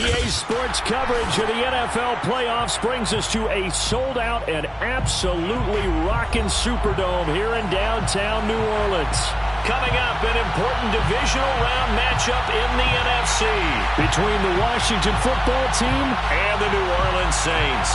EA Sports coverage of the NFL playoffs brings us to a sold-out and absolutely rocking Superdome here in downtown New Orleans. Coming up, an important divisional round matchup in the NFC between the Washington football team and the New Orleans Saints.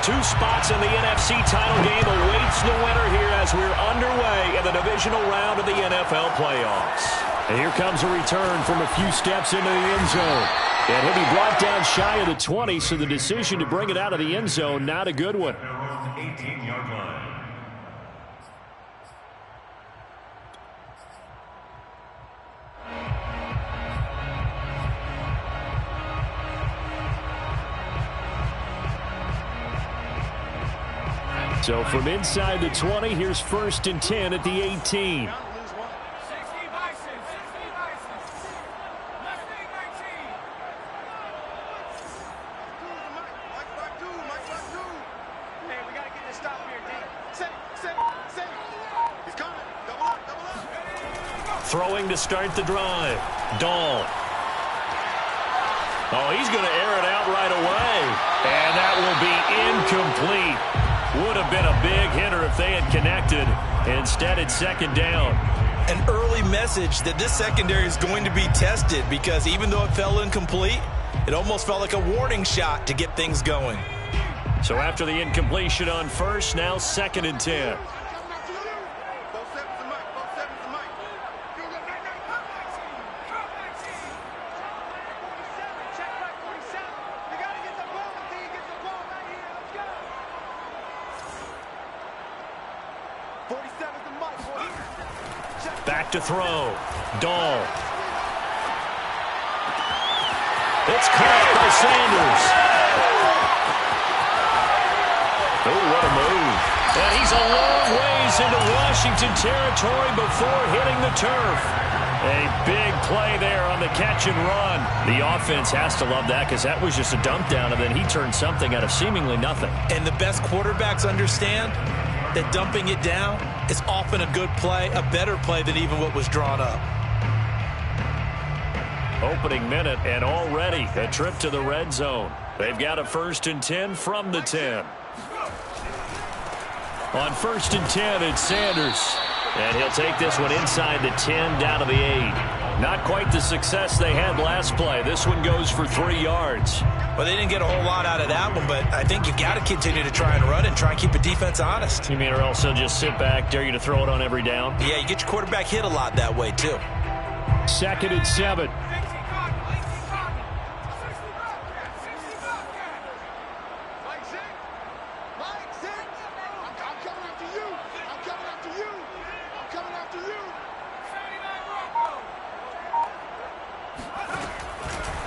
Two spots in the NFC title game awaits the winner here as we're underway in the divisional round of the NFL playoffs. And here comes a return from a few steps into the end zone. And he'll be brought down shy of the 20, so the decision to bring it out of the end zone, not a good one. 18-yard line. So from inside the 20, here's 1st and 10 at the 18. Throwing to start the drive. Dahl. Oh, he's going to air it out right away. And that will be incomplete. Would have been a big hitter if they had connected. Instead, it's 2nd down. An early message that this secondary is going to be tested, because even though it fell incomplete, it almost felt like a warning shot to get things going. So after the incompletion on 1st, now 2nd and 10. Back to throw. Dahl. It's caught by Sanders. Oh, what a move. And he's a long ways into Washington territory before hitting the turf. A big play there on the catch and run. The offense has to love that, because that was just a dump down, and then he turned something out of seemingly nothing. And the best quarterbacks understand that dumping it down is often a good play, a better play than even what was drawn up. Opening minute, and already a trip to the red zone. They've got a 1st and 10 from the 10. On 1st and 10, it's Sanders. And he'll take this one inside the 10 down to the 8. Not quite the success they had last play. This one goes for 3 yards. Well, they didn't get a whole lot out of that one, but I think you got to continue to try and run and try and keep the defense honest. You mean, or else they'll just sit back, dare you to throw it on every down? Yeah, you get your quarterback hit a lot that way, too. 2nd and 7.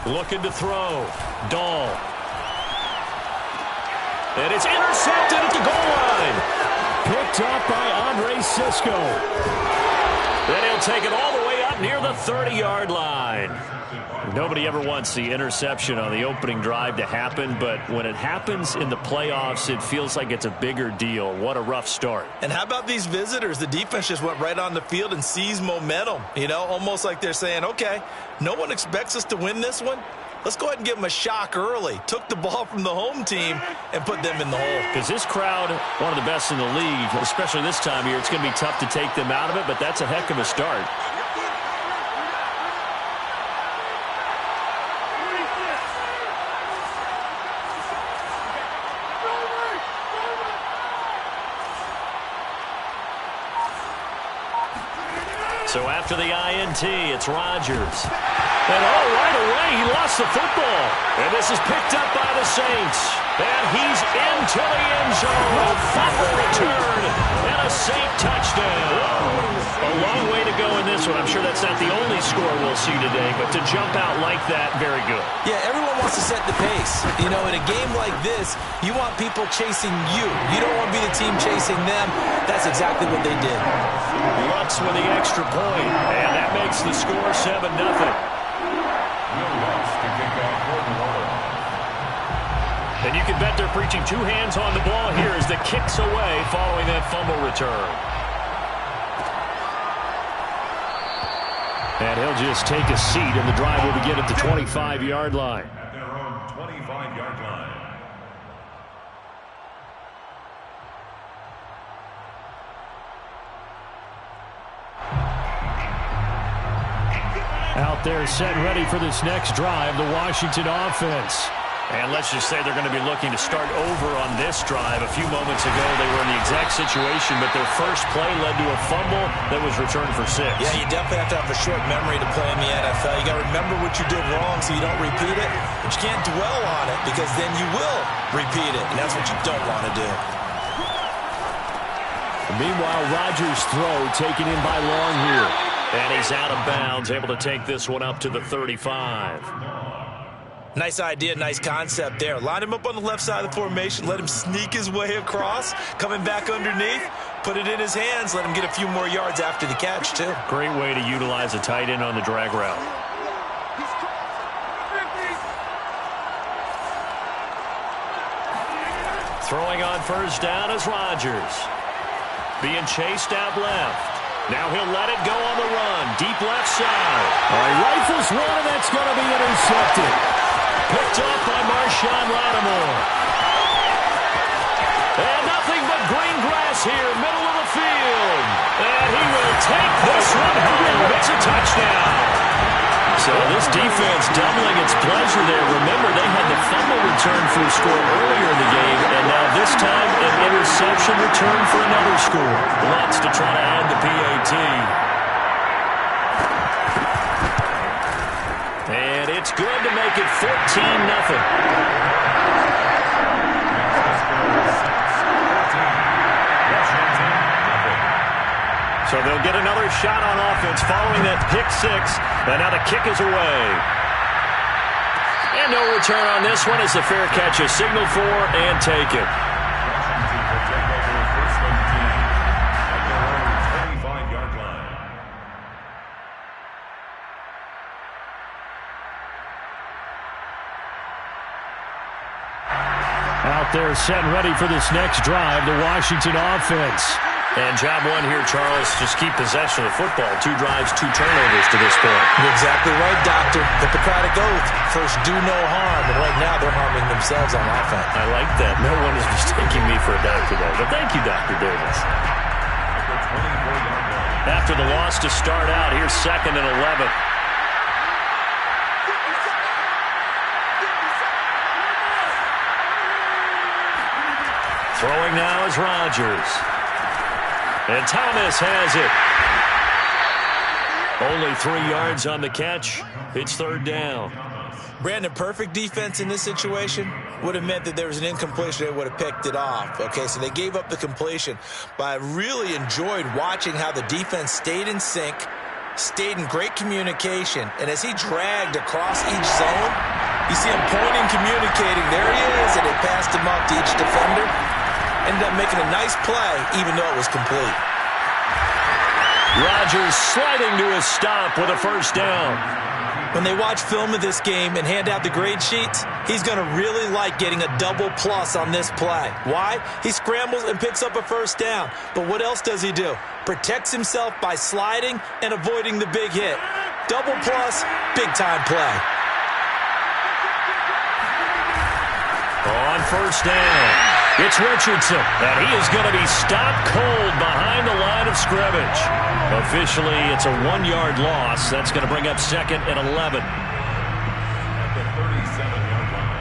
Looking to throw. Dahl. And it's intercepted at the goal line. Picked up by Andre Sisco. Then he'll take it all the way up near the 30-yard line. Nobody ever wants the interception on the opening drive to happen, but when it happens in the playoffs, it feels like it's a bigger deal. What a rough start. And how about these visitors? The defense just went right on the field and seized momentum. You know, almost like they're saying, okay, no one expects us to win this one. Let's go ahead and give them a shock early. Took the ball from the home team and put them in the hole. Because this crowd, one of the best in the league, especially this time of year, it's going to be tough to take them out of it, but that's a heck of a start. So after the INT, it's Rodgers. And right away, he lost the football. And this is picked up by the Saints. And he's into the end zone. A fumble return and a Saint touchdown. A long way to go in this one. I'm sure that's not the only score we'll see today, but to jump out like that, very good. Yeah, everyone wants to set the pace. You know, in a game like this, you want people chasing you. You don't want to be the team chasing them. That's exactly what they did. Lutz with the extra point, and that makes the score 7-0. And you can bet they're preaching two hands on the ball here as the kick's away following that fumble return. And he'll just take a seat, and the drive will begin at the 25-yard line. At their own 25-yard line. Out there set ready for this next drive, the Washington offense. And let's just say they're going to be looking to start over on this drive. A few moments ago, they were in the exact situation, but their first play led to a fumble that was returned for 6. Yeah, you definitely have to have a short memory to play in the NFL. You got to remember what you did wrong so you don't repeat it, but you can't dwell on it because then you will repeat it, and that's what you don't want to do. Meanwhile, Rodgers' throw taken in by Long here. And he's out of bounds, able to take this one up to the 35. Nice idea, nice concept there. Line him up on the left side of the formation, let him sneak his way across, coming back underneath, put it in his hands, let him get a few more yards after the catch, too. Great way to utilize a tight end on the drag route. Throwing on first down is Rodgers. Being chased out left. Now he'll let it go on the run. Deep left side. All right, rifles one, and that's going to be intercepted. Picked up by Marshawn Lattimore. And nothing but green grass here, middle of the field. And he will take this one home. It's a touchdown. So this defense doubling its pleasure there. Remember, they had the fumble return for a score earlier in the game, and now this time an interception return for another score. Lots to try to add the PAT. And it's good to make it 14-0. So they'll get another shot on offense following that pick 6. And now the kick is away. And no return on this one as the fair catch is signaled for and taken. Out there set and ready for this next drive, the Washington offense. And job one here, Charles, just keep possession of the football. 2 drives, 2 turnovers to this point. You're exactly right, Doctor. Hippocratic oath. First, do no harm. And right now, they're harming themselves on offense. I like that. No one is mistaking me for a doctor, though. But thank you, Dr. Davis. After the loss to start out, here's 2nd and 11. Throwing now is Rodgers. And Thomas has it. Only 3 yards on the catch. It's 3rd down. Brandon, perfect defense in this situation would have meant that there was an incompletion. They would have picked it off. Okay, so they gave up the completion. But I really enjoyed watching how the defense stayed in sync, stayed in great communication. And as he dragged across each zone, you see him pointing, communicating. There he is, and they passed him up to each defender. Ended up making a nice play, even though it was complete. Rodgers sliding to a stop with a 1st down. When they watch film of this game and hand out the grade sheets, he's going to really like getting a double plus on this play. Why? He scrambles and picks up a 1st down. But what else does he do? Protects himself by sliding and avoiding the big hit. Double plus, big-time play. On 1st down. It's Richardson, and he is going to be stopped cold behind the line of scrimmage. Officially, it's a 1-yard loss. That's going to bring up 2nd and 11. At the 37-yard line.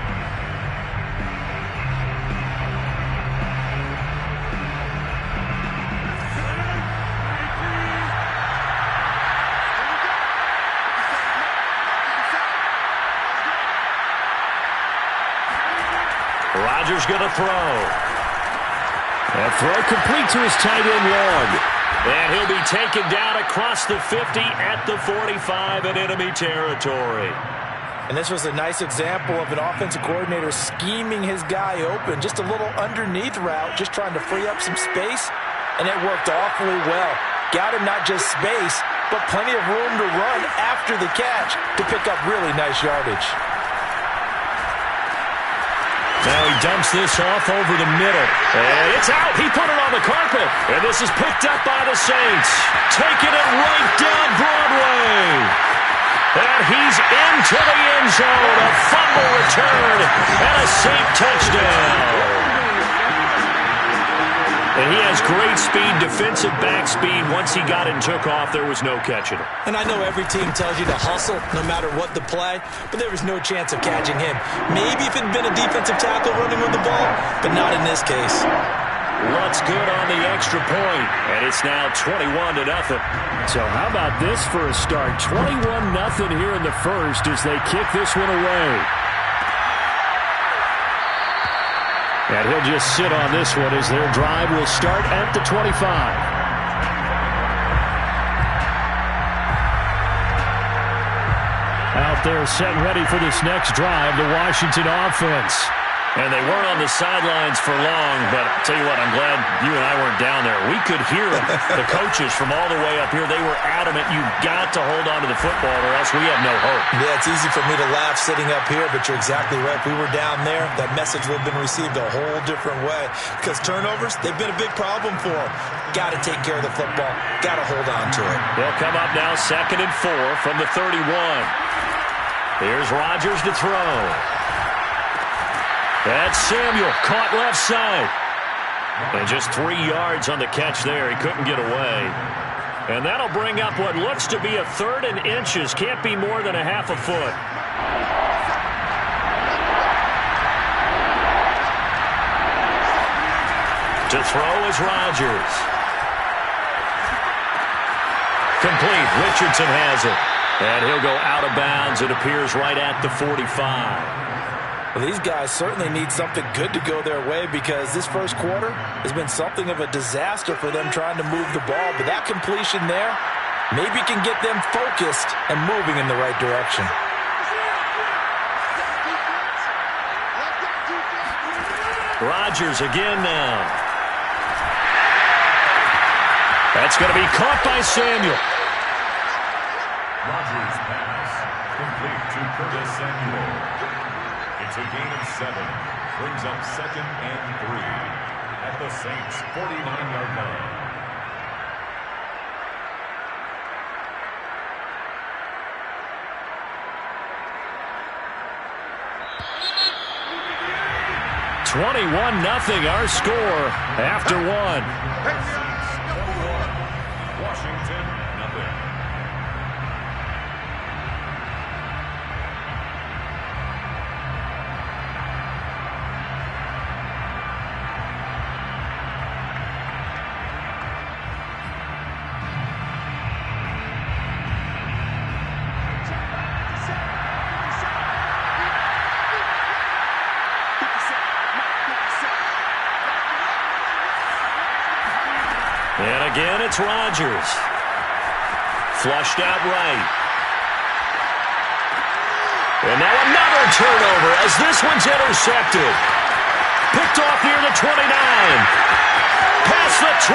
Rodgers going to throw. That throw complete to his tight end Long. And he'll be taken down across the 50 at the 45 in enemy territory. And this was a nice example of an offensive coordinator scheming his guy open. Just a little underneath route, just trying to free up some space. And it worked awfully well. Got him not just space, but plenty of room to run after the catch to pick up really nice yardage. Now he dumps this off over the middle. And it's out. He put it on the carpet. And this is picked up by the Saints. Taking it right down Broadway. And he's into the end zone. A fumble return and a Saint touchdown. And he has great speed, defensive back speed. Once he got it and took off, there was no catching it. And I know every team tells you to hustle no matter what the play, but there was no chance of catching him. Maybe if it had been a defensive tackle running with the ball, but not in this case. Looks good on the extra point, and it's now 21-0. So how about this for a start? 21-0 here in the first as they kick this one away. And he'll just sit on this one as their drive will start at the 25. Out there set ready for this next drive, the Washington offense. And they weren't on the sidelines for long, but I'll tell you what, I'm glad you and I weren't down there. We could hear them, the coaches from all the way up here. They were adamant, you've got to hold on to the football or else we have no hope. Yeah, it's easy for me to laugh sitting up here, but you're exactly right. If we were down there, that message would have been received a whole different way. Because turnovers, they've been a big problem for them. Got to take care of the football. Got to hold on to it. They'll come up now 2nd and 4 from the 31. Here's Rodgers to throw. That's Samuel, caught left side. And just 3 yards on the catch there. He couldn't get away. And that'll bring up what looks to be a 3rd and inches. Can't be more than a half a foot. To throw is Rodgers. Complete. Richardson has it. And he'll go out of bounds. It appears right at the 45. Well, these guys certainly need something good to go their way because this first quarter has been something of a disaster for them trying to move the ball. But that completion there maybe can get them focused and moving in the right direction. Rodgers again now. That's going to be caught by Samuel. Rodgers pass. Complete to Curtis Samuel. It's a gain of 7. Brings up 2nd and 3 at the Saints' 49-yard line. Nothing our score after one. Washington, nothing. And again, it's Rodgers. Flushed out right. And now another turnover as this one's intercepted. Picked off near the 29. Past the 20.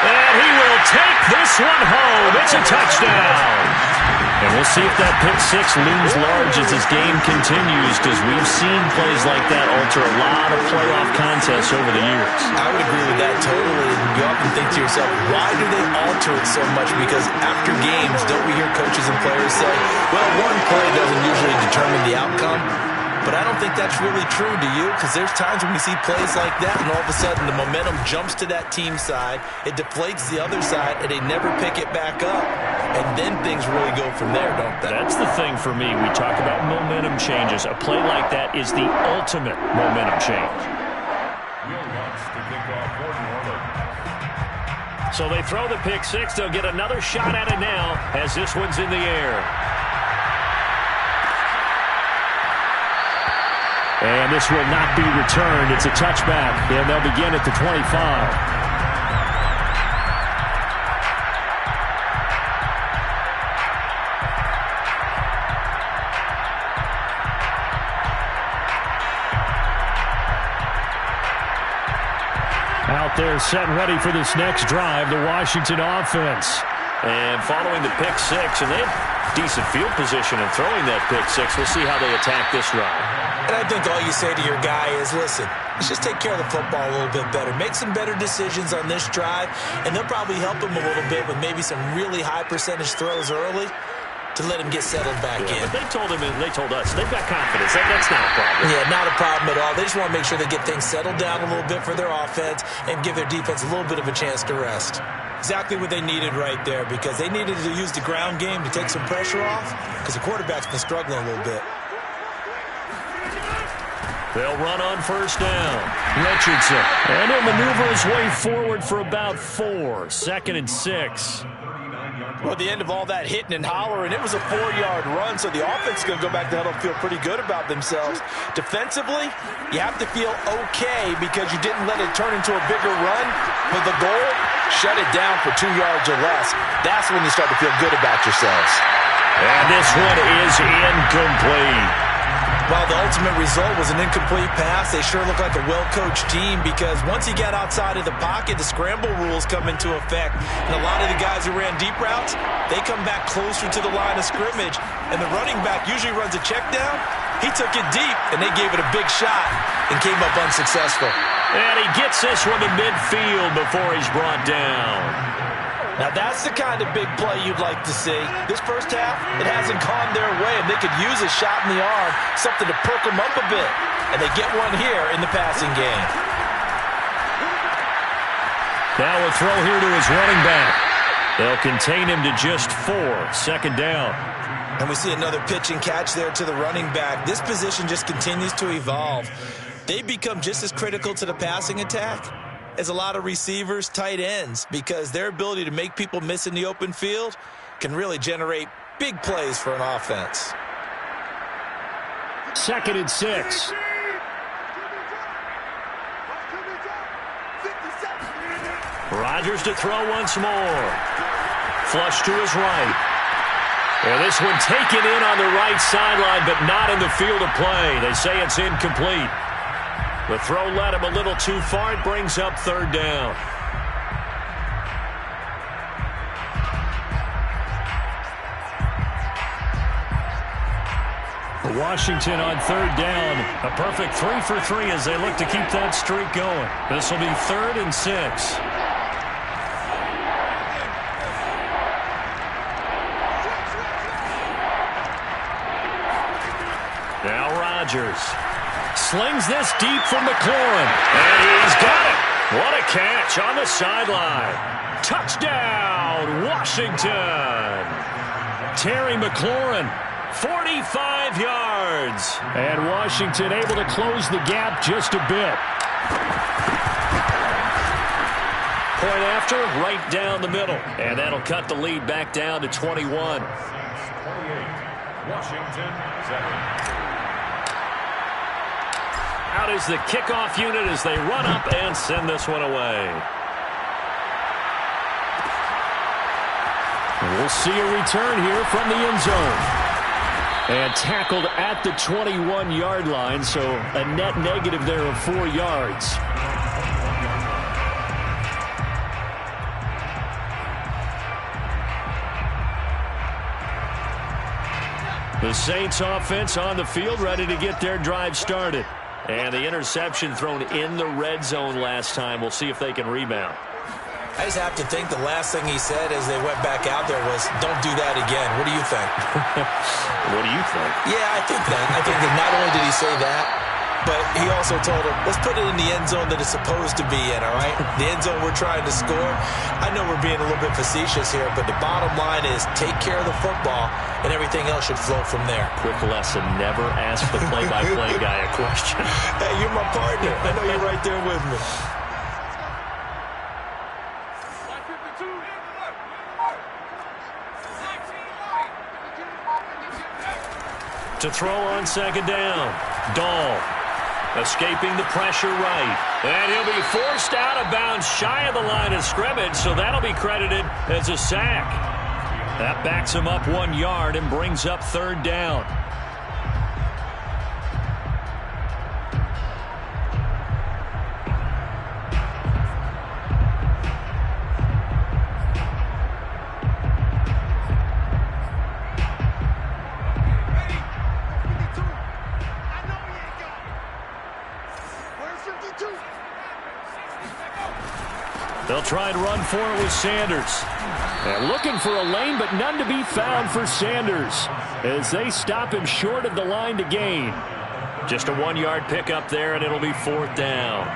And he will take this one home. It's a touchdown. And we'll see if that pick six looms large as this game continues, because we've seen plays like that alter a lot of playoff contests over the years. I would agree with that totally. You often think to yourself, why do they alter it so much? Because after games, don't we hear coaches and players say, well, one play doesn't usually determine the outcome? But I don't think that's really true, do you? Because there's times when we see plays like that, and all of a sudden the momentum jumps to that team side, it deflates the other side, and they never pick it back up. And then things really go from there, don't they? That's the thing for me. We talk about momentum changes. A play like that is the ultimate momentum change. Will Lutz to kick off for New Orleans. So they throw the pick six. They'll get another shot at it now as this one's in the air. And this will not be returned. It's a touchback, and they'll begin at the 25. Out there set and ready for this next drive, the Washington offense. And following the pick six, and they have decent field position in throwing that pick six. We'll see how they attack this drive. And I think all you say to your guy is, listen, let's just take care of the football a little bit better. Make some better decisions on this drive, and they'll probably help him a little bit with maybe some really high percentage throws early to let him get settled back in. But they told him, and they told us, they've got confidence. That's not a problem. Yeah, not a problem at all. They just want to make sure they get things settled down a little bit for their offense and give their defense a little bit of a chance to rest. Exactly what they needed right there, because they needed to use the ground game to take some pressure off, because the quarterback's been struggling a little bit. They'll run on first down. Richardson. And he'll maneuver his way forward for about 4. 2nd and 6. Well, at the end of all that hitting and hollering, it was a 4-yard run, so the offense is going to go back to huddle and feel pretty good about themselves. Defensively, you have to feel okay because you didn't let it turn into a bigger run. But the goal, shut it down for 2 yards or less. That's when you start to feel good about yourselves. And this one is incomplete. While the ultimate result was an incomplete pass, they sure look like a well-coached team, because once he got outside of the pocket, the scramble rules come into effect. And a lot of the guys who ran deep routes, they come back closer to the line of scrimmage. And the running back usually runs a check down. He took it deep, and they gave it a big shot and came up unsuccessful. And he gets this one to midfield before he's brought down. Now, that's the kind of big play you'd like to see. This first half, it hasn't gone their way, and they could use a shot in the arm, something to perk them up a bit. And they get one here in the passing game. Now a throw here to his running back. They'll contain him to just 4. 2nd down. And we see another pitch and catch there to the running back. This position just continues to evolve. They become just as critical to the passing attack as a lot of receivers, tight ends, because their ability to make people miss in the open field can really generate big plays for an offense. 2nd and 6. Rodgers to throw once more. Flush to his right. And this one taken in on the right sideline, but not in the field of play. They say it's incomplete. The throw led him a little too far. It brings up 3rd down. Washington on 3rd down. A perfect 3 for 3 as they look to keep that streak going. This will be 3rd and 6. Now Rodgers slings this deep for McLaurin. And he's got it. What a catch on the sideline. Touchdown, Washington. Terry McLaurin, 45 yards. And Washington able to close the gap just a bit. Point after, right down the middle. And that'll cut the lead back down to 21. 28, Washington 7. Out is the kickoff unit as they run up and send this one away. We'll see a return here from the end zone. And tackled at the 21-yard line, so a net negative there of 4 yards. The Saints offense on the field, ready to get their drive started. And the interception thrown in the red zone last time. We'll see if they can rebound. I just have to think the last thing he said as they went back out there was, don't do that again. What do you think? What do you think? Yeah, I think that. I think that not only did he say that, but he also told him, let's put it in the end zone that it's supposed to be in, all right? The end zone we're trying to score. I know we're being a little bit facetious here, but the bottom line is take care of the football, and everything else should flow from there. Quick lesson, never ask the play-by-play guy a question. Hey, you're my partner. I know you're right there with me. To throw on 2nd down. Dahl escaping the pressure right. And he'll be forced out of bounds shy of the line of scrimmage, so that'll be credited as a sack. That backs him up 1 yard and brings up 3rd down. They'll try and run for it with Sanders. And looking for a lane, but none to be found for Sanders as they stop him short of the line to gain. Just a 1-yard pickup there, and it'll be 4th down.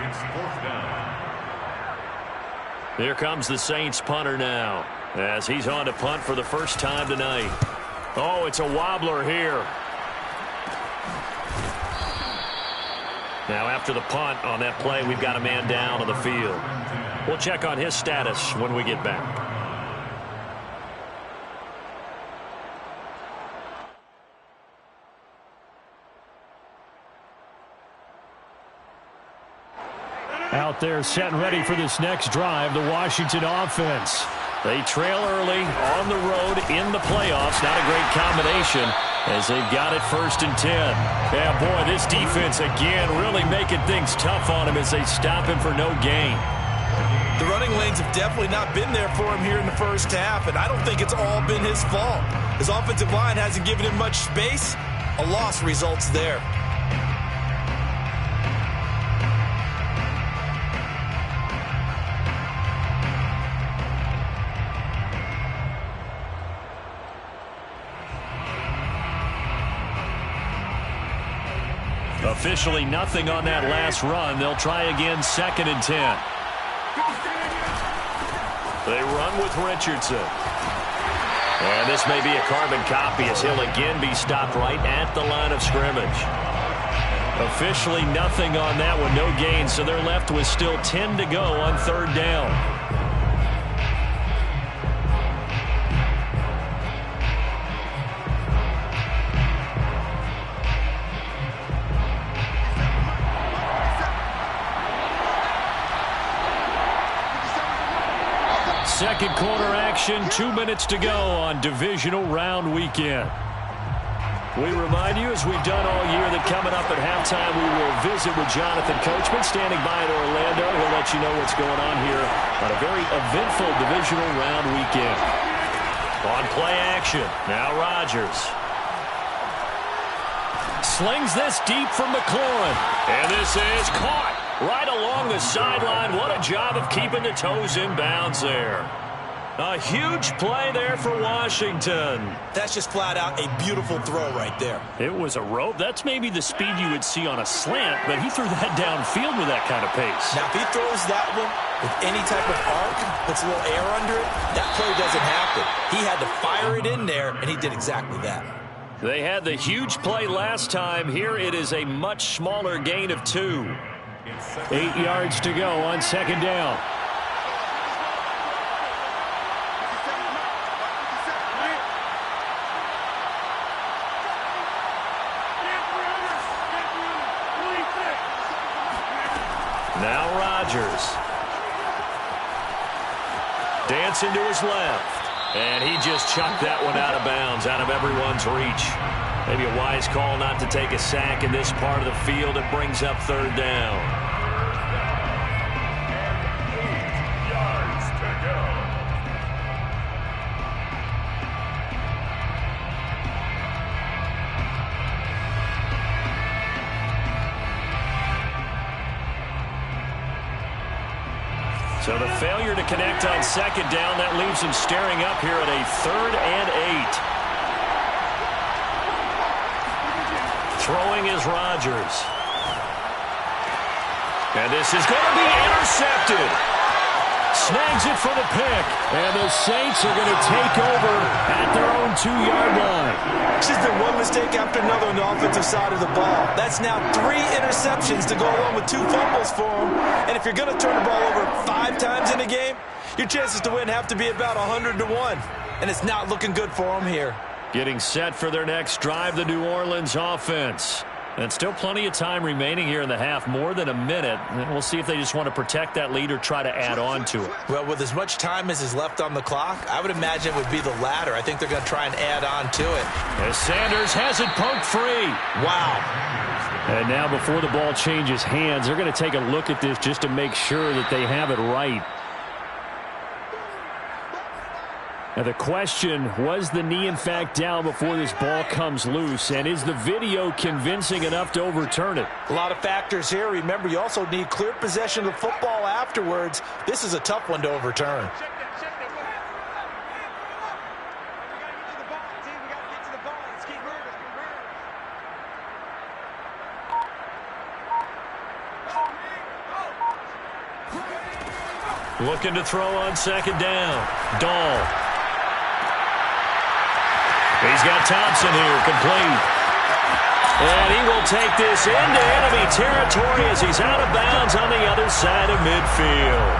It's 4th down. Here comes the Saints punter now as he's on to punt for the first time tonight. Oh, it's a wobbler here. Now after the punt on that play, we've got a man down on the field. We'll check on his status when we get back. Out there set and ready for this next drive, the Washington offense. They trail early on the road in the playoffs. Not a great combination as they've got it 1st and 10. Yeah, boy, this defense again really making things tough on him as they stop him for no gain. The running lanes have definitely not been there for him here in the first half, and I don't think it's all been his fault. His offensive line hasn't given him much space. A loss results there. Officially nothing on that last run. They'll try again 2nd and 10. They run with Richardson. And this may be a carbon copy as he'll again be stopped right at the line of scrimmage. Officially nothing on that one, no gain, so they're left with still 10 to go on 3rd down. Second quarter action, 2 minutes to go on divisional round weekend. We remind you, as we've done all year, that coming up at halftime, we will visit with Jonathan Coachman standing by in Orlando. He'll let you know what's going on here on a very eventful divisional round weekend. On play action, now Rodgers. Slings this deep from McLaurin. And this is caught right along the sideline. What a job of keeping the toes in bounds there. A huge play there for Washington. That's just flat out a beautiful throw right there. It was a rope. That's maybe the speed you would see on a slant, but he threw that downfield with that kind of pace. Now, if he throws that one with any type of arc, puts a little air under it, that play doesn't happen. He had to fire it in there, and he did exactly that. They had the huge play last time. Here it is a much smaller gain of 2. 8 yards to go on 2nd down. Now Rodgers. Dancing to his left. And he just chucked that one out of bounds, out of everyone's reach. Maybe a wise call not to take a sack in this part of the field. It brings up 3rd down. 8 yards to go. So the failure to connect on 2nd down, that leaves him staring up here at a 3rd and 8. Throwing is Rodgers. And this is going to be intercepted. Snags it for the pick. And the Saints are going to take over at their own 2-yard line. It's just been one mistake after another on the offensive side of the ball. That's now 3 interceptions to go along with 2 fumbles for him. And if you're going to turn the ball over 5 times in a game, your chances to win have to be about 100 to 1. And it's not looking good for him here. Getting set for their next drive, the New Orleans offense. And still plenty of time remaining here in the half, more than a minute. And we'll see if they just want to protect that lead or try to add on to it. Well, with as much time as is left on the clock, I would imagine it would be the latter. I think they're going to try and add on to it. As Sanders has it poked free. Wow. And now before the ball changes hands, they're going to take a look at this just to make sure that they have it right. And the question, was the knee in fact down before this ball comes loose? And is the video convincing enough to overturn it? A lot of factors here. Remember, you also need clear possession of the football afterwards. This is a tough one to overturn. Looking to throw on second down. Dahl. He's got Thompson here, complete. And he will take this into enemy territory as he's out of bounds on the other side of midfield.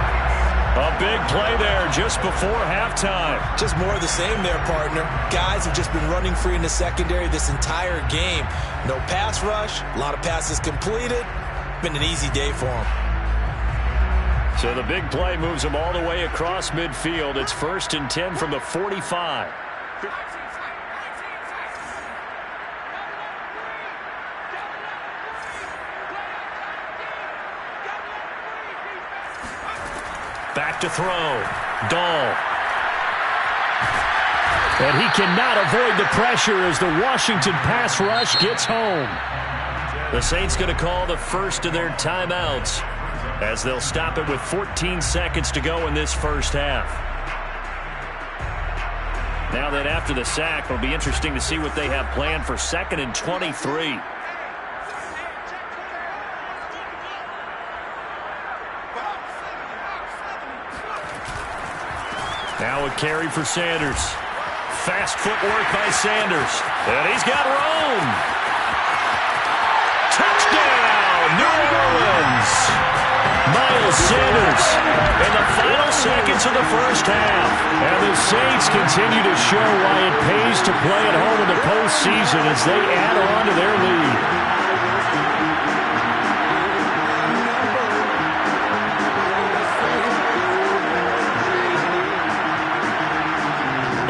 A big play there just before halftime. Just more of the same there, partner. Guys have just been running free in the secondary this entire game. No pass rush, a lot of passes completed. Been an easy day for them. So the big play moves them all the way across midfield. It's 1st and 10 from the 45. Back to throw. Dahl. And he cannot avoid the pressure as the Washington pass rush gets home. The Saints going to call the first of their timeouts, as they'll stop it with 14 seconds to go in this first half. Now that after the sack, it'll be interesting to see what they have planned for 2nd and 23. Now a carry for Sanders. Fast footwork by Sanders. And he's got room. Touchdown, New Orleans. Miles Sanders in the final seconds of the first half. And the Saints continue to show why it pays to play at home in the postseason as they add on to their lead.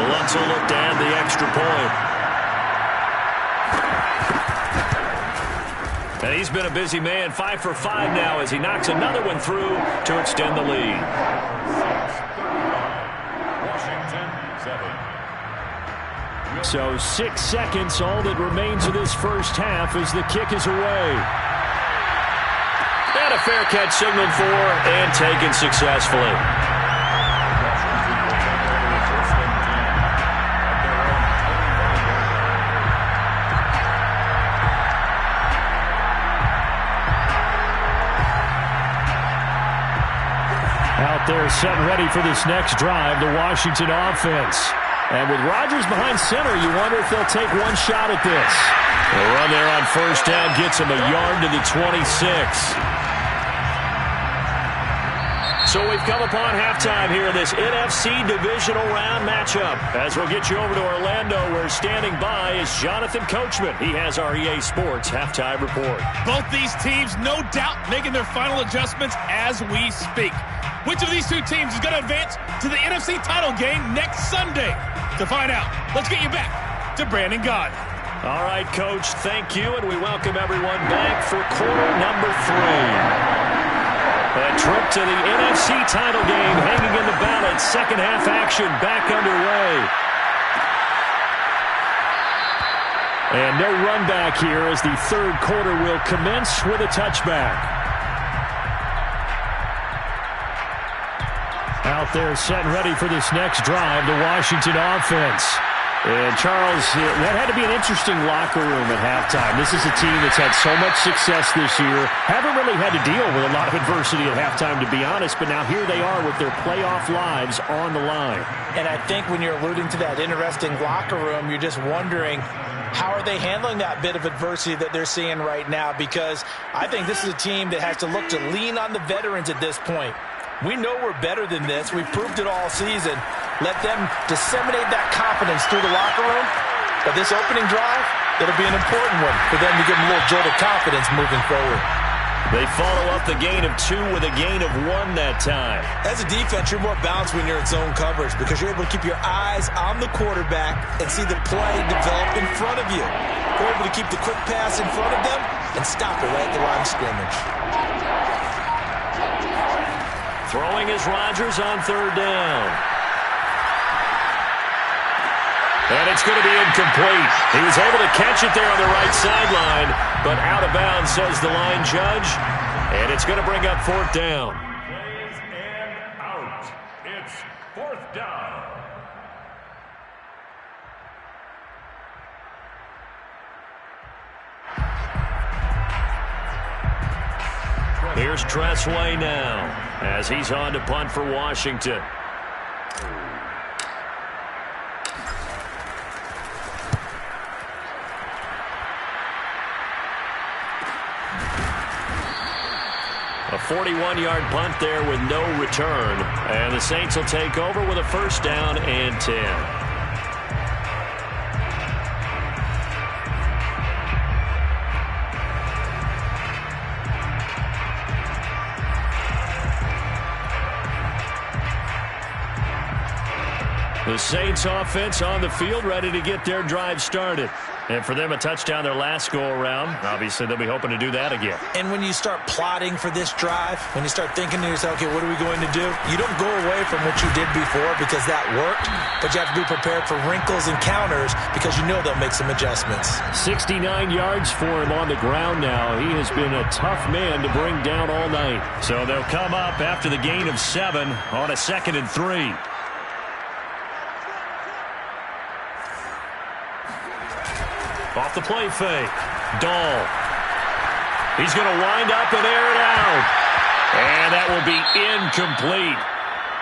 Let's look to add the extra point. And he's been a busy man, 5 for 5 now as he knocks another one through to extend the lead. Washington, 7. So 6 seconds, all that remains of this first half as the kick is away. And a fair catch signaled for and taken successfully. They're set ready for this next drive, the Washington offense. And with Rodgers behind center, you wonder if they'll take one shot at this. The run there on first down gets him a yard to the 26. So we've come upon halftime here in this NFC divisional round matchup. As we'll get you over to Orlando, where standing by is Jonathan Coachman. He has our EA Sports halftime report. Both these teams, no doubt, making their final adjustments as we speak. Which of these two teams is going to advance to the NFC title game next Sunday? To find out, let's get you back to Brandon Gaudin. All right, Coach, thank you, and we welcome everyone back for quarter number 3. A trip to the NFC title game hanging in the balance. Second half action back underway. And no run back here as the third quarter will commence with a touchback. Out there set and ready for this next drive, the Washington offense. And, Charles, that had to be an interesting locker room at halftime. This is a team that's had so much success this year. Haven't really had to deal with a lot of adversity at halftime, to be honest. But now here they are with their playoff lives on the line. And I think when you're alluding to that interesting locker room, you're just wondering, how are they handling that bit of adversity that they're seeing right now? Because I think this is a team that has to look to lean on the veterans at this point. We know we're better than this. We've proved it all season. Let them disseminate that confidence through the locker room. But this opening drive, it'll be an important one for them to give them a little jolt of confidence moving forward. They follow up the gain of 2 with a gain of 1 that time. As a defense, you're more balanced when you're in zone coverage because you're able to keep your eyes on the quarterback and see the play develop in front of you. You're able to keep the quick pass in front of them and stop it right at the line of scrimmage. Throwing is Rodgers on third down. And it's going to be incomplete. He was able to catch it there on the right sideline, but out of bounds, says the line judge. And it's going to bring up fourth down. Plays and out. It's fourth down. Here's Tressway now as he's on to punt for Washington. A 41-yard punt there with no return. And the Saints will take over with a first down and 10. The Saints offense on the field, ready to get their drive started. And for them, a touchdown their last go-around. Obviously, they'll be hoping to do that again. And when you start plotting for this drive, when you start thinking to yourself, okay, what are we going to do? You don't go away from what you did before because that worked, but you have to be prepared for wrinkles and counters because you know they'll make some adjustments. 69 yards for him on the ground now. He has been a tough man to bring down all night. So they'll come up after the gain of 7 on a 2nd and 3. Off the play fake. Dahl. He's going to wind up and air it out. And that will be incomplete.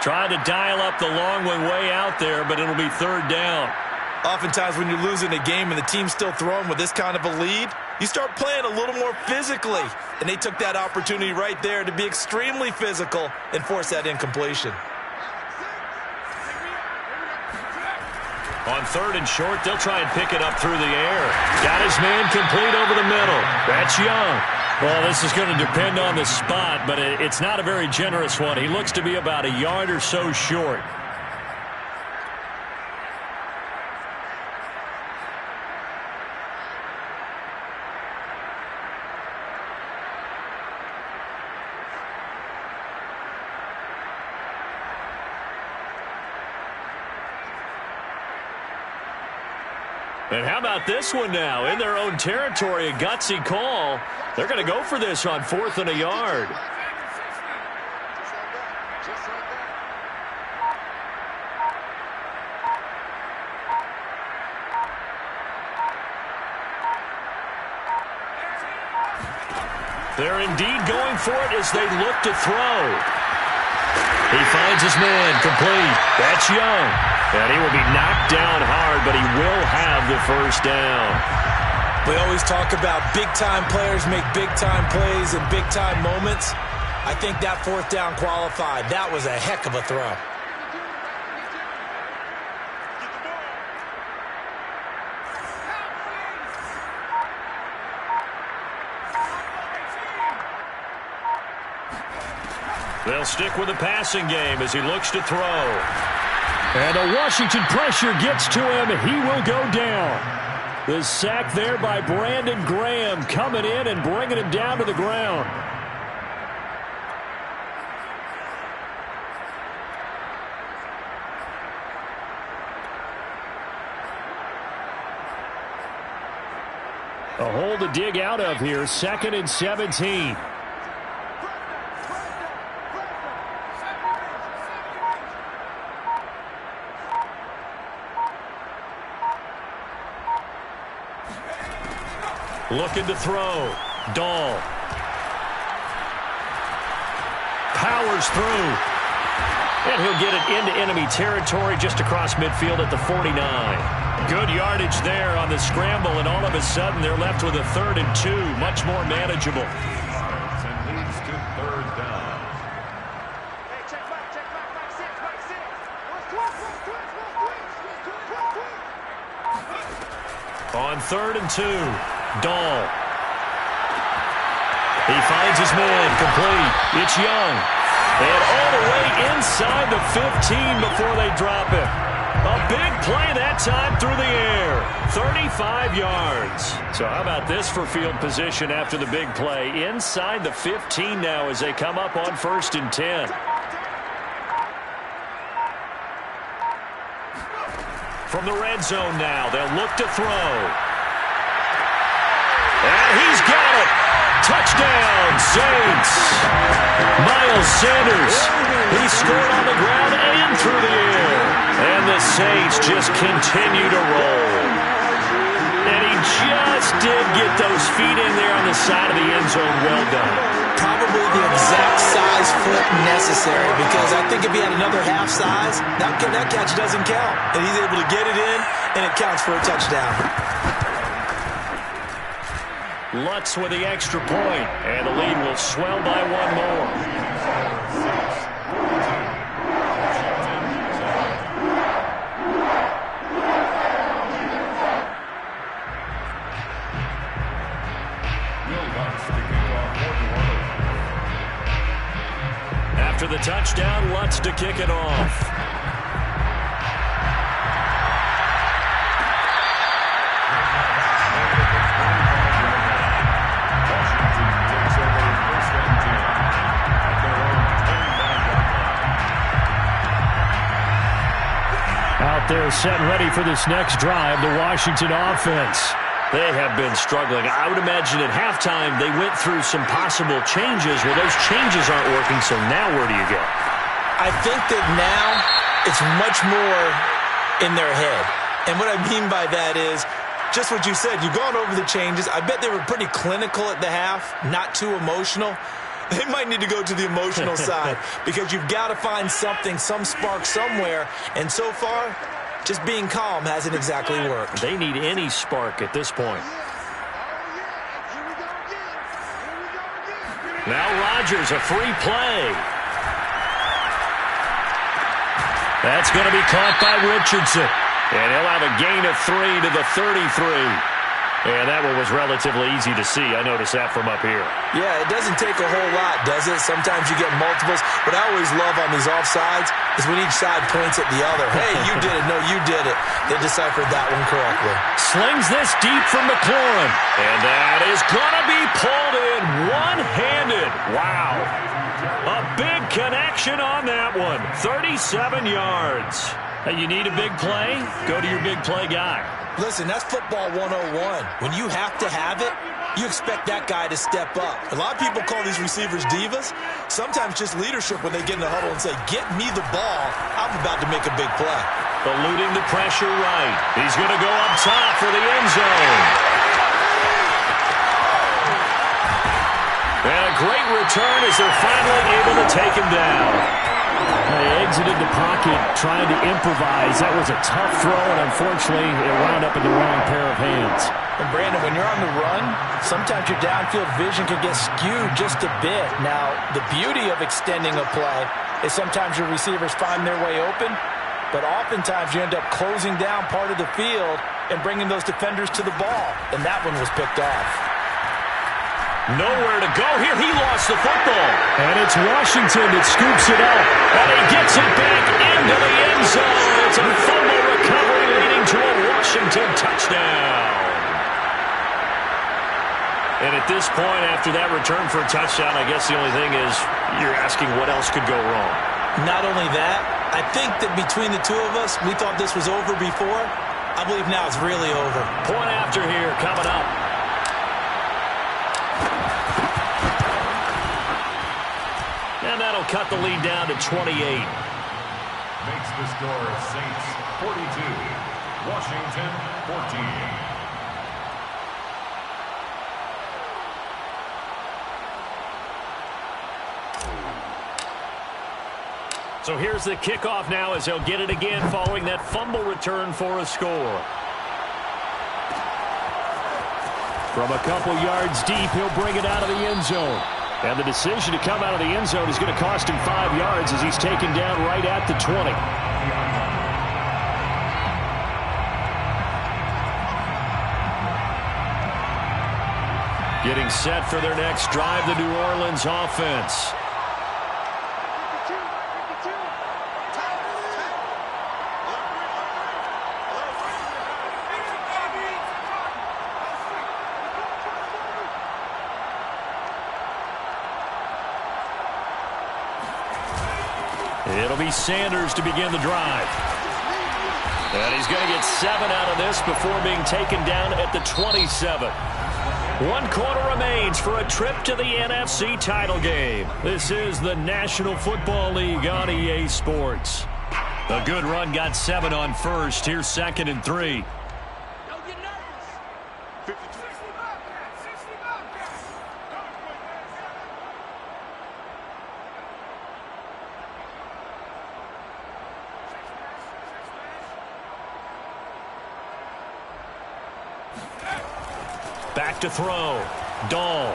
Trying to dial up the long one way out there, but it'll be third down. Oftentimes when you're losing a game and the team's still throwing with this kind of a lead, you start playing a little more physically. And they took that opportunity right there to be extremely physical and force that incompletion. On 3rd and short, they'll try and pick it up through the air. Got his man complete over the middle. That's Young. Well, this is going to depend on the spot, but it's not a very generous one. He looks to be about a yard or so short. And how about this one now? In their own territory, a gutsy call. They're going to go for this on 4th and a yard. They're indeed going for it as they look to throw. He finds his man complete. That's Young. And he will be knocked down hard, but he will have the first down. We always talk about big-time players make big-time plays in big-time moments. I think that 4th down qualified. That was a heck of a throw. They'll stick with the passing game as he looks to throw. And a Washington pressure gets to him. He will go down. The sack there by Brandon Graham coming in and bringing him down to the ground. A hole to dig out of here. 2nd and 17. Looking to throw. Dahl. Powers through. And he'll get it into enemy territory just across midfield at the 49. Good yardage there on the scramble, and all of a sudden they're left with a 3rd and 2. Much more manageable. And leads to third down. On 3rd and 2. Dahl. He finds his man complete. It's Young. And all the way inside the 15 before they drop him. A big play that time through the air. 35 yards. So how about this for field position after the big play? Inside the 15 now as they come up on 1st and 10. From the red zone now, they'll look to throw. And he's got it. Touchdown, Saints. Miles Sanders. He scored on the ground and through the air. And the Saints just continue to roll. And he just did get those feet in there on the side of the end zone. Well done. Probably the exact size foot necessary, because I think if he had another half size, that catch doesn't count. And he's able to get it in, and it counts for a touchdown. Lutz with the extra point, and the lead will swell by one more. After the touchdown, Lutz to kick it off. Out there set and ready for this next drive, the Washington offense. They have been struggling. I would imagine at halftime they went through some possible changes. Well, those changes aren't working, so now where do you go? I think that now it's much more in their head. And what I mean by that is just what you said. You've gone over the changes. I bet they were pretty clinical at the half, not too emotional. They might need to go to the emotional side, because you've got to find something, some spark somewhere. And so far, just being calm hasn't exactly worked. They need any spark at this point. Now Rodgers, a free play. That's going to be caught by Richardson. And he'll have a gain of 3 to the 33. And that one was relatively easy to see. I noticed that from up here. Yeah, it doesn't take a whole lot, does it? Sometimes you get multiples. What I always love on these offsides is when each side points at the other. Hey, you did it. No, you did it. They deciphered that one correctly. Slings this deep from McLaurin. And that is going to be pulled in one-handed. Wow. A big connection on that one. 37 yards. Hey, you need a big play? Go to your big play guy. Listen, that's football 101. When you have to have it, you expect that guy to step up. A lot of people call these receivers divas. Sometimes just leadership when they get in the huddle and say, get me the ball. I'm about to make a big play. Eluding the pressure right. He's going to go up top for the end zone. And a great return as they're finally able to take him down. They exited the pocket trying to improvise. That was a tough throw, and unfortunately, it wound up in the wrong pair of hands. And Brandon, when you're on the run, sometimes your downfield vision can get skewed just a bit. Now, the beauty of extending a play is sometimes your receivers find their way open, but oftentimes you end up closing down part of the field and bringing those defenders to the ball, and that one was picked off. Nowhere to go here. He lost the football. And it's Washington that scoops it up. And he gets it back into the end zone. It's a fumble recovery leading to a Washington touchdown. And at this point, after that return for a touchdown, I guess the only thing is you're asking what else could go wrong. Not only that, I think that between the two of us, we thought this was over before. I believe now it's really over. Point after here coming up. And that'll cut the lead down to 28. Makes the score Saints 42, Washington 14. So here's the kickoff now as he'll get it again following that fumble return for a score. From a couple yards deep, he'll bring it out of the end zone. And the decision to come out of the end zone is going to cost him 5 yards as he's taken down right at the 20. Getting set for their next drive, the New Orleans offense. It'll be Sanders to begin the drive. And he's going to get 7 out of this before being taken down at the 27. 1 quarter remains for a trip to the NFC title game. This is the National Football League on EA Sports. A good run got 7 on first. Here's 2nd and 3. Back to throw. Dahl.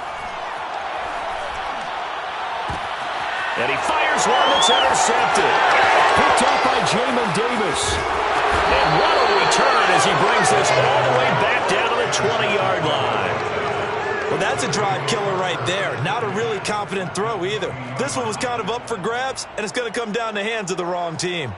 And he fires one that's intercepted. Picked up by Jamin Davis. And what a return as he brings this all the way back down to the 20-yard line. Well, that's a drive killer right there. Not a really confident throw either. This one was kind of up for grabs, and it's going to come down in the hands of the wrong team.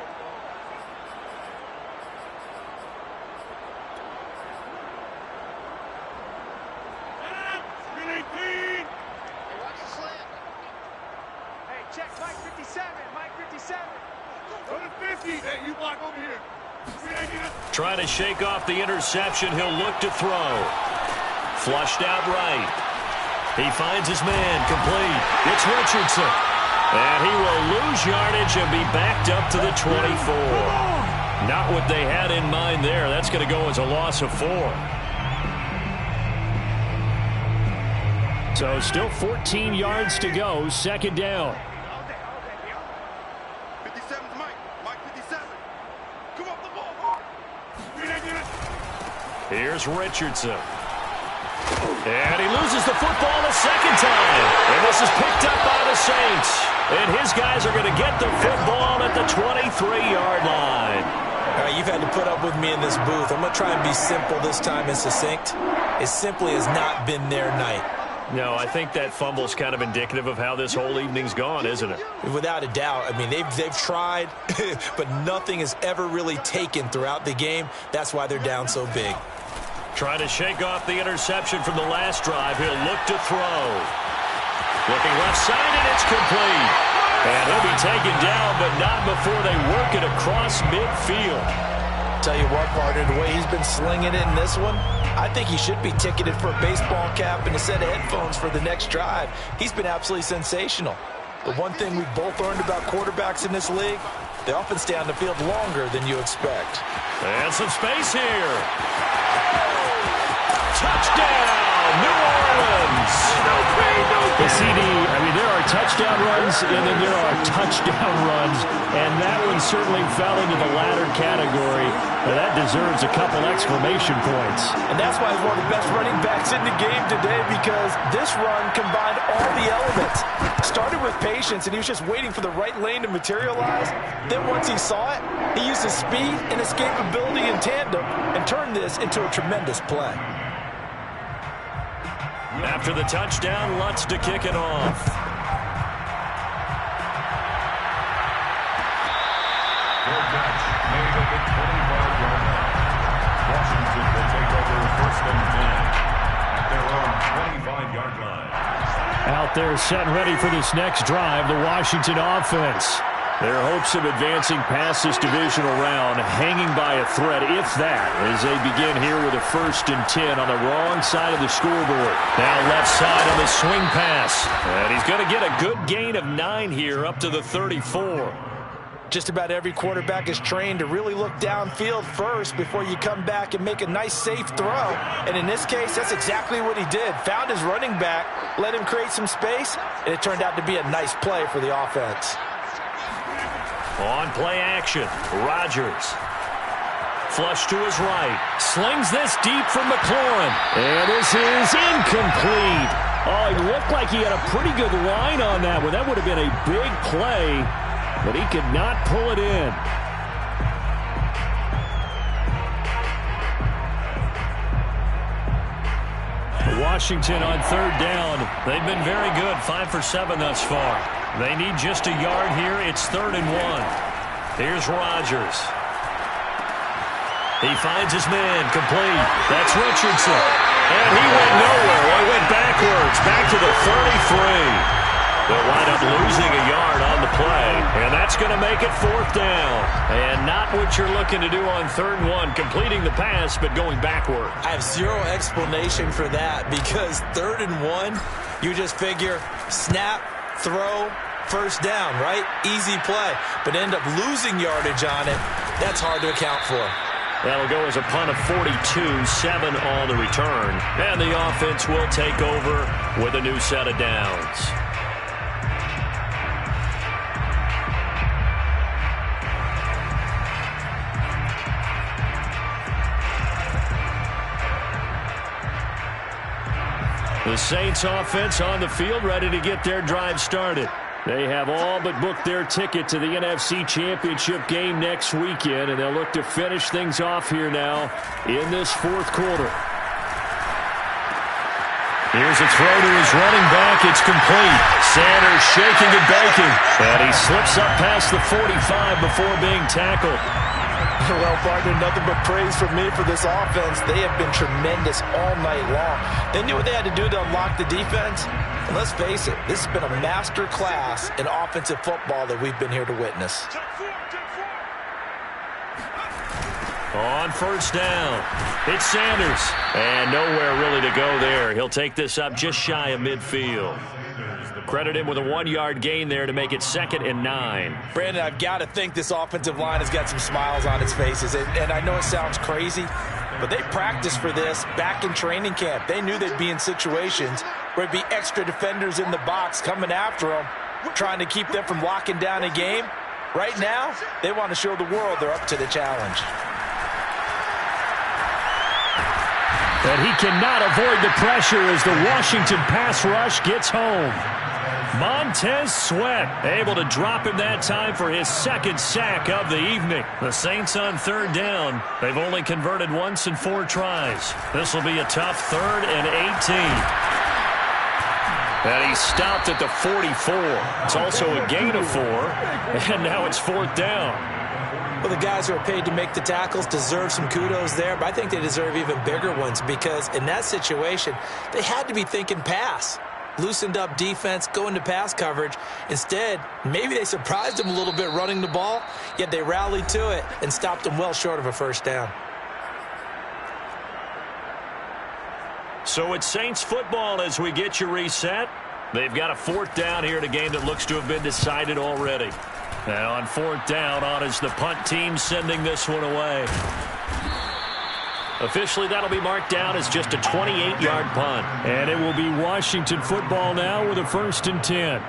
Trying to shake off the interception. He'll look to throw. Flushed out right. He finds his man complete. It's Richardson. And he will lose yardage and be backed up to the 24. Not what they had in mind there. That's going to go as a loss of 4. So still 14 yards to go. 2nd down. Here's Richardson. And he loses the football the 2nd time. And this is picked up by the Saints. And his guys are going to get the football at the 23-yard line. All right, you've had to put up with me in this booth. I'm going to try and be simple this time and succinct. It simply has not been their night. No, I think that fumble's kind of indicative of how this whole evening's gone, isn't it? Without a doubt. I mean, they've tried, but nothing has ever really taken throughout the game. That's why they're down so big. Trying to shake off the interception from the last drive. He'll look to throw. Looking left side, and it's complete. And he'll be taken down, but not before they work it across midfield. Tell you what, partner, the way he's been slinging it in this one, I think he should be ticketed for a baseball cap and a set of headphones for the next drive. He's been absolutely sensational. The one thing we've both learned about quarterbacks in this league, they often stay on the field longer than you expect. And some space here. Touchdown, New Orleans. The CD, I mean, there are touchdown runs, and then there are touchdown runs, and that one certainly fell into the latter category. But that deserves a couple exclamation points. And that's why he's one of the best running backs in the game today, because this run combined all the elements. Started with patience, and he was just waiting for the right lane to materialize. Then once he saw it, he used his speed and escapability in tandem and turned this into a tremendous play. After the touchdown, Lutz to kick it off. Good catch made at the 25-yard line. Washington will take over 1st and 10 at their own 25-yard line. Out there set ready for this next drive, the Washington offense. Their hopes of advancing past this divisional round hanging by a thread, if that, as they begin here with a 1st and 10 on the wrong side of the scoreboard. Now left side on the swing pass. And he's going to get a good gain of 9 here up to the 34. Just about every quarterback is trained to really look downfield first before you come back and make a nice, safe throw. And in this case, that's exactly what he did. Found his running back, let him create some space, and it turned out to be a nice play for the offense. On play action, Rodgers. Flush to his right. Slings this deep from McLaurin. And this is incomplete. Oh, he looked like he had a pretty good line on that one. That would have been a big play, but he could not pull it in. Washington on 3rd down. They've been very good, 5 for 7 thus far. They need just a yard here. It's 3rd and 1. Here's Rodgers. He finds his man complete. That's Richardson. And he went nowhere. Well, he went backwards, back to the 33. They'll wind up losing a yard on the play, and that's going to make it 4th down. And not what you're looking to do on 3rd and 1, completing the pass but going backward. I have zero explanation for that because 3rd and 1, you just figure snap, throw, 1st down, right? Easy play, but end up losing yardage on it. That's hard to account for. That'll go as a punt of 42, 7 on the return. And the offense will take over with a new set of downs. The Saints offense on the field, ready to get their drive started. They have all but booked their ticket to the NFC Championship game next weekend, and they'll look to finish things off here now in this 4th quarter. Here's a throw to his running back. It's complete. Sanders shaking and baking. And he slips up past the 45 before being tackled. Well, partner, nothing but praise from me for this offense. They have been tremendous all night long. They knew what they had to do to unlock the defense. And let's face it, this has been a master class in offensive football that we've been here to witness. On 1st down, it's Sanders. And nowhere really to go there. He'll take this up just shy of midfield. Credit him with a 1-yard gain there to make it 2nd and 9. Brandon, I've got to think this offensive line has got some smiles on its faces. And I know it sounds crazy, but they practiced for this back in training camp. They knew they'd be in situations where there'd be extra defenders in the box coming after them, trying to keep them from locking down a game. Right now, they want to show the world they're up to the challenge. And he cannot avoid the pressure as the Washington pass rush gets home. Montez Sweat able to drop him that time for his 2nd sack of the evening. The Saints on 3rd down. They've only converted once in 4 tries. This will be a tough 3rd and 18. And he stopped at the 44. It's also a gain of 4. And now it's 4th down. Well, the guys who are paid to make the tackles deserve some kudos there, but I think they deserve even bigger ones because in that situation, they had to be thinking pass. Loosened up defense, going to pass coverage. Instead, maybe they surprised them a little bit running the ball, yet they rallied to it and stopped them well short of a 1st down. So it's Saints football as we get you reset. They've got a 4th down here in a game that looks to have been decided already. And on 4th down, on is the punt team sending this one away. Officially, that'll be marked down as just a 28-yard punt. And it will be Washington football now with a 1st and 10.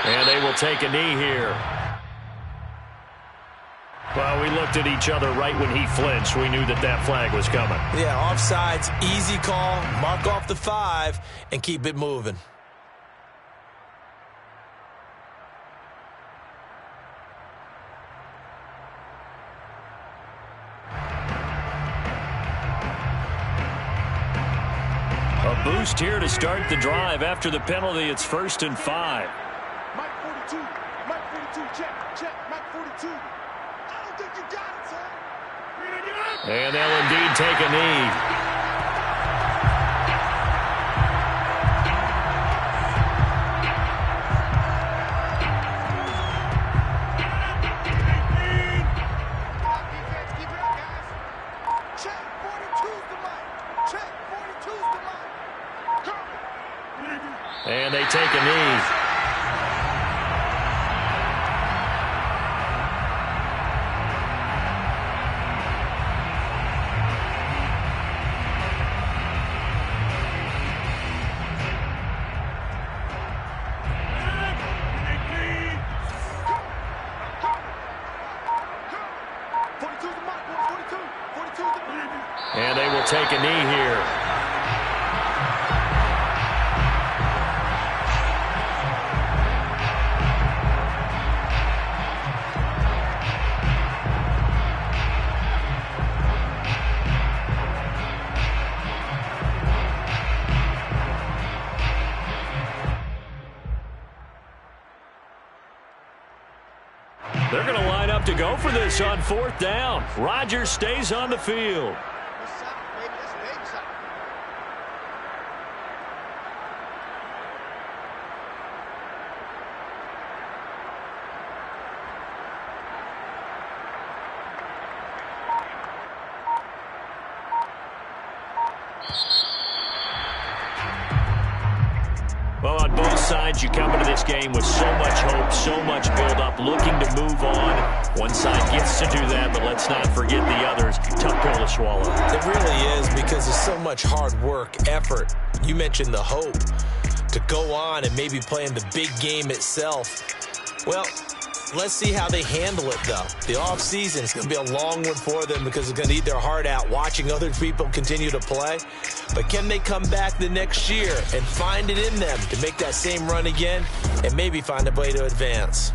And they will take a knee here. Well, we looked at each other right when he flinched. We knew that that flag was coming. Yeah, offsides, easy call, mark off the 5, and keep it moving. A boost here to start the drive after the penalty. It's 1st and 5. Mike 42, Mike 42, check, Mike 42. I don't think you got it, son. And they'll indeed take a knee. And they take a knee. And they will take a knee here. to go for this on 4th down. Rodgers stays on the field. Well, on both sides, you come into this game with so much hope, so much build-up, looking to move on. One side gets to do that, but let's not forget the others. Tough pill to swallow. It really is, because there's so much hard work, effort. You mentioned the hope to go on and maybe play in the big game itself. Well, let's see how they handle it, though. The offseason is going to be a long one for them because they're going to eat their heart out watching other people continue to play. But can they come back the next year and find it in them to make that same run again and maybe find a way to advance?